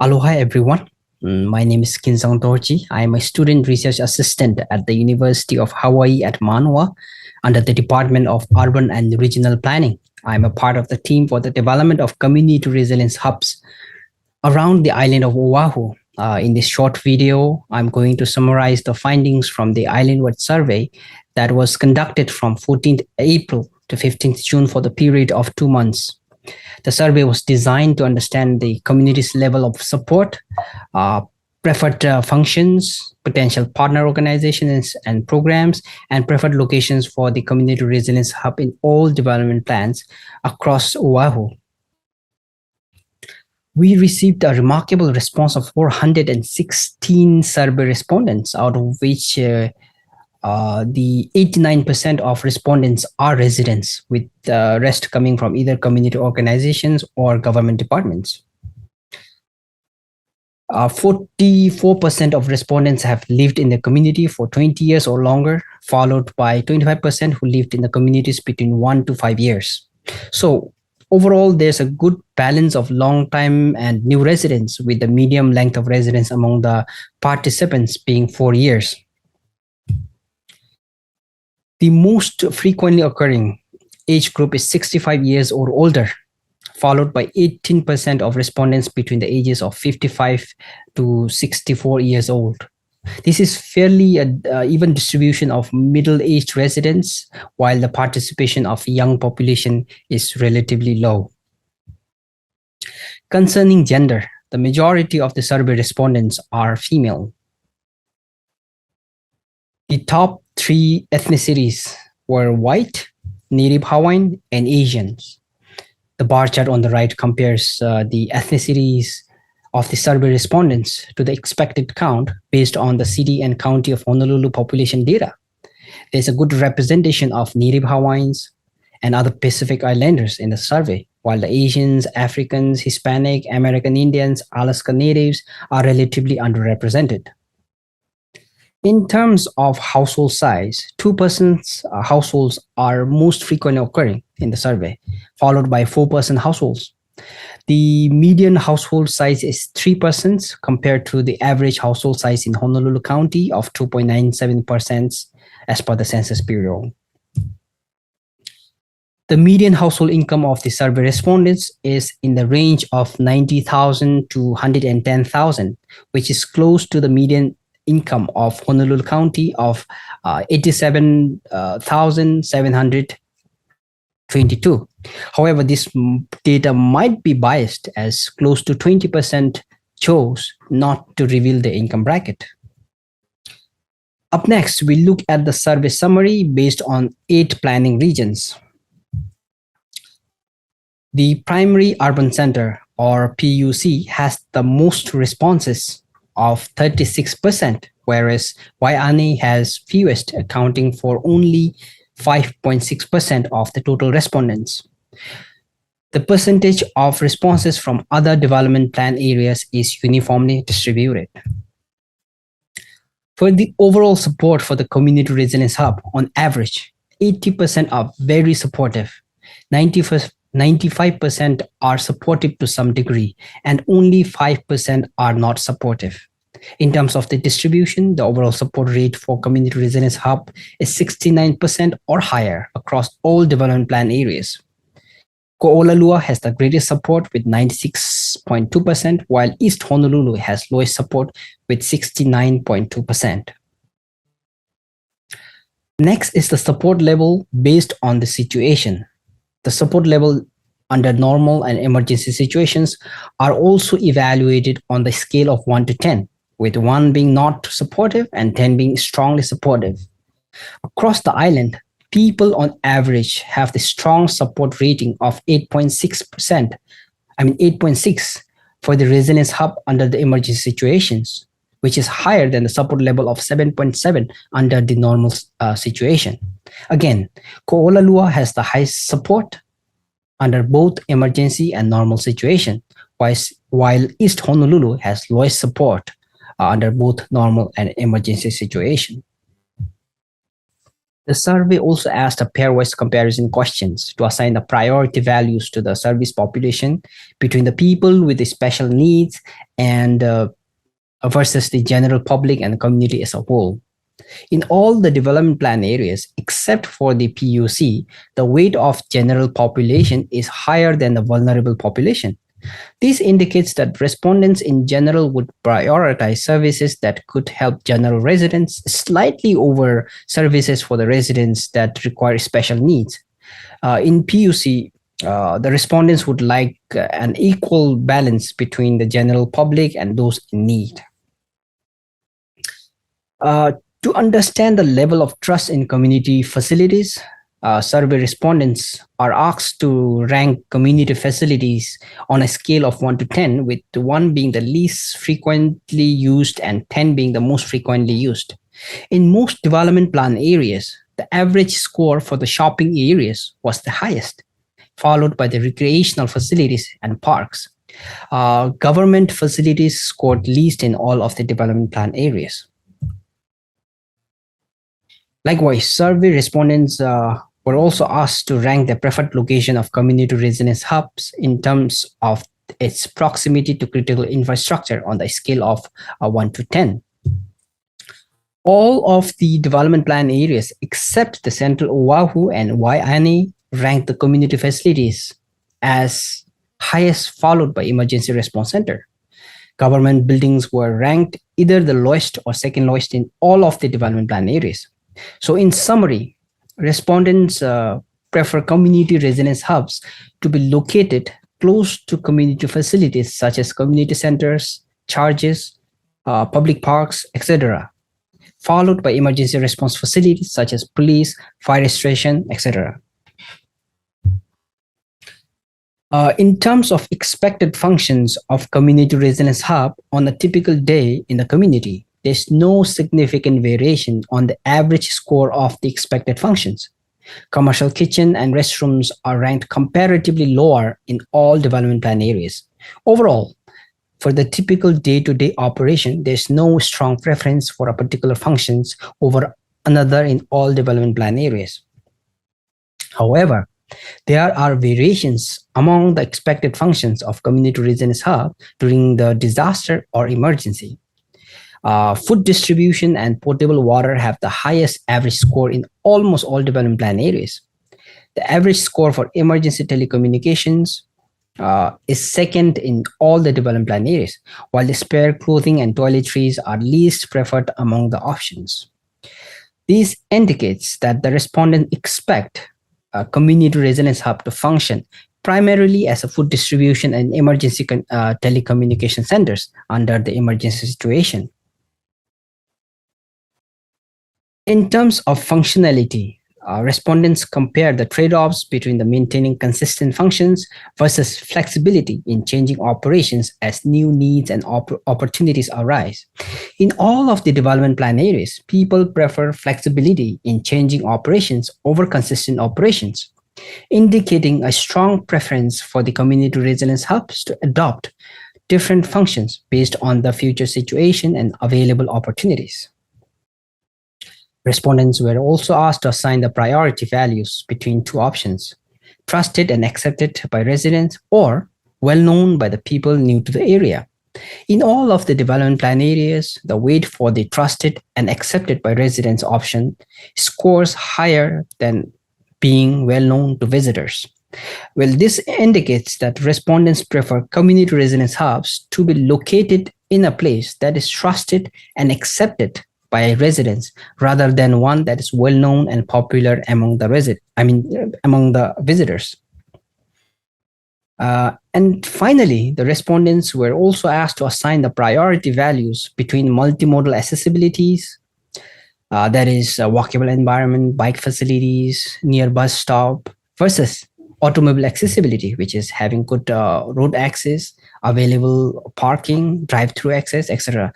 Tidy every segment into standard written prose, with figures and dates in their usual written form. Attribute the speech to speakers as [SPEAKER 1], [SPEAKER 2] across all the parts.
[SPEAKER 1] Aloha everyone. My name is Kinsang Dorji. I am a student research assistant at the University of Hawaii at Manoa under the Department of Urban and Regional Planning. I'm a part of the team for the development of community resilience hubs around the island of Oahu. In this short video, I'm going to summarize the findings from the Islandwide survey that was conducted from 14th April to 15th June for the period of 2 months. The survey was designed to understand the community's level of support, preferred functions, potential partner organizations and programs, and preferred locations for the Community Resilience Hub in all development plans across Oahu. We received a remarkable response of 416 survey respondents, out of which the 89% of respondents are residents, with the rest coming from either community organizations or government departments. 44% of respondents have lived in the community for 20 years or longer, followed by 25% who lived in the communities between 1 to 5 years. So overall, there's a good balance of long-time and new residents, with the medium length of residence among the participants being 4 years. The most frequently occurring age group is 65 years or older, followed by 18% of respondents between the ages of 55 to 64 years old. This is fairly an even distribution of middle-aged residents, while the participation of young population is relatively low. Concerning gender, the majority of the survey respondents are female. The top 3 ethnicities were white, Native Hawaiian, and Asians. The bar chart on the right compares the ethnicities of the survey respondents to the expected count based on the city and county of Honolulu population data. There's a good representation of Native Hawaiians and other Pacific Islanders in the survey, while the Asians, Africans, Hispanic, American Indians, Alaska Natives are relatively underrepresented. In terms of household size, 2-person households are most frequently occurring in the survey, followed by 4-person households. The median household size is 3 persons compared to the average household size in Honolulu County of 2.97% as per the Census Bureau. The median household income of the survey respondents is in the range of $90,000 to $110,000, which is close to the median income of Honolulu County of $87,722. However, this data might be biased, as close to 20% chose not to reveal the income bracket. Up next, we look at the survey summary based on 8 planning regions. The primary urban center, or PUC, has the most responses of 36%, whereas Waianae has fewest, accounting for only 5.6% of the total respondents. The percentage of responses from other development plan areas is uniformly distributed. For the overall support for the Community Resilience Hub, on average, 80% are very supportive, 95% are supportive to some degree, and only 5% are not supportive. In terms of the distribution, the overall support rate for Community Resilience Hub is 69% or higher across all development plan areas. Ko'olalua has the greatest support with 96.2%, while East Honolulu has lowest support with 69.2%. Next is the support level based on the situation. The support level under normal and emergency situations are also evaluated on the scale of 1 to 10, with 1 being not supportive and 10 being strongly supportive. Across the island, people on average have the strong support rating of 8.6 for the Resilience Hub under the emergency situations, which is higher than the support level of 7.7 under the normal situation. Again, Ko'olalua has the highest support under both emergency and normal situation, while East Honolulu has lowest support under both normal and emergency situation. The survey also asked a pairwise comparison questions to assign the priority values to the service population between the people with the special needs and versus the general public and the community as a whole. In all the development plan areas, except for the PUC, the weight of general population is higher than the vulnerable population. This indicates that respondents in general would prioritize services that could help general residents slightly over services for the residents that require special needs. In PUC, the respondents would like an equal balance between the general public and those in need. Uh, to understand the level of trust in community facilities, survey respondents are asked to rank community facilities on a scale of 1 to 10, with 1 being the least frequently used and 10 being the most frequently used. In most development plan areas, the average score for the shopping areas was the highest, followed by the recreational facilities and parks. Government facilities scored least in all of the development plan areas. Likewise, survey respondents were also asked to rank the preferred location of community residence hubs in terms of its proximity to critical infrastructure on the scale of 1 to 10. All of the development plan areas except the central Oahu and Waianae ranked the community facilities as highest, followed by emergency response center. Government buildings were ranked either the lowest or second lowest in all of the development plan areas. So in summary, respondents prefer community residence hubs to be located close to community facilities such as community centers, charges, public parks, etc., followed by emergency response facilities such as police, fire station, etc. In terms of expected functions of community residence hub on a typical day in the community, there's no significant variation on the average score of the expected functions. Commercial kitchen and restrooms are ranked comparatively lower in all development plan areas. Overall, for the typical day-to-day operation, there's no strong preference for a particular functions over another in all development plan areas. However, there are variations among the expected functions of community residence hub during the disaster or emergency. Food distribution and potable water have the highest average score in almost all development plan areas. The average score for emergency telecommunications is second in all the development plan areas, while the spare clothing and toiletries are least preferred among the options. This indicates that the respondents expect a community residence hub to function primarily as a food distribution and emergency telecommunication centers under the emergency situation. In terms of functionality, respondents compare the trade-offs between the maintaining consistent functions versus flexibility in changing operations as new needs and opportunities arise. In all of the development plan areas, people prefer flexibility in changing operations over consistent operations, indicating a strong preference for the community residence hubs to adopt different functions based on the future situation and available opportunities. Respondents were also asked to assign the priority values between 2 options: trusted and accepted by residents, or well known by the people new to the area. In all of the development plan areas, the weight for the trusted and accepted by residents option scores higher than being well known to visitors. Well, this indicates that respondents prefer community residence hubs to be located in a place that is trusted and accepted by residents rather than one that is well known and popular among the among the visitors. And finally, the respondents were also asked to assign the priority values between multimodal accessibilities, that is a walkable environment, bike facilities, near bus stop, versus automobile accessibility, which is having good road access, available parking, drive-through access, etc.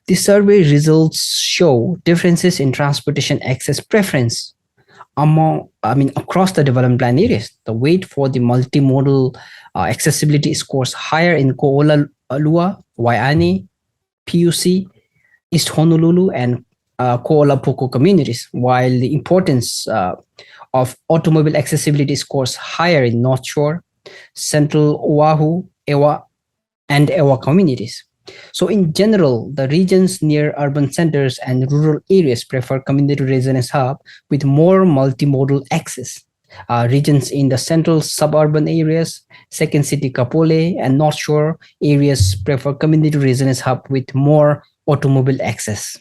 [SPEAKER 1] The survey results show differences in transportation access preference across the development plan areas. The weight for the multimodal accessibility scores higher in Ko'olalua, Waianae, PUC, East Honolulu, and Kuala Lumpur communities, while the importance of automobile accessibility scores higher in North Shore, Central Oahu, Ewa, and Ewa communities. So, in general, the regions near urban centers and rural areas prefer community residence hub with more multimodal access. Regions in the central suburban areas, Second City Kapolei, and North Shore areas prefer community residence hub with more automobile access.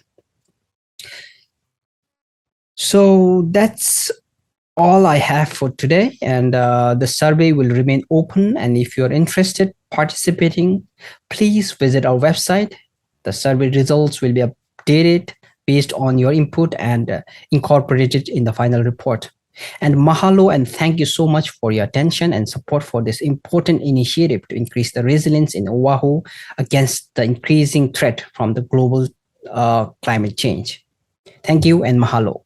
[SPEAKER 1] So that's all I have for today, and the survey will remain open. And if you're interested participating, please visit our website. The survey results will be updated based on your input and incorporated in the final report. And mahalo and thank you so much for your attention and support for this important initiative to increase the resilience in Oahu against the increasing threat from the global climate change. Thank you and mahalo.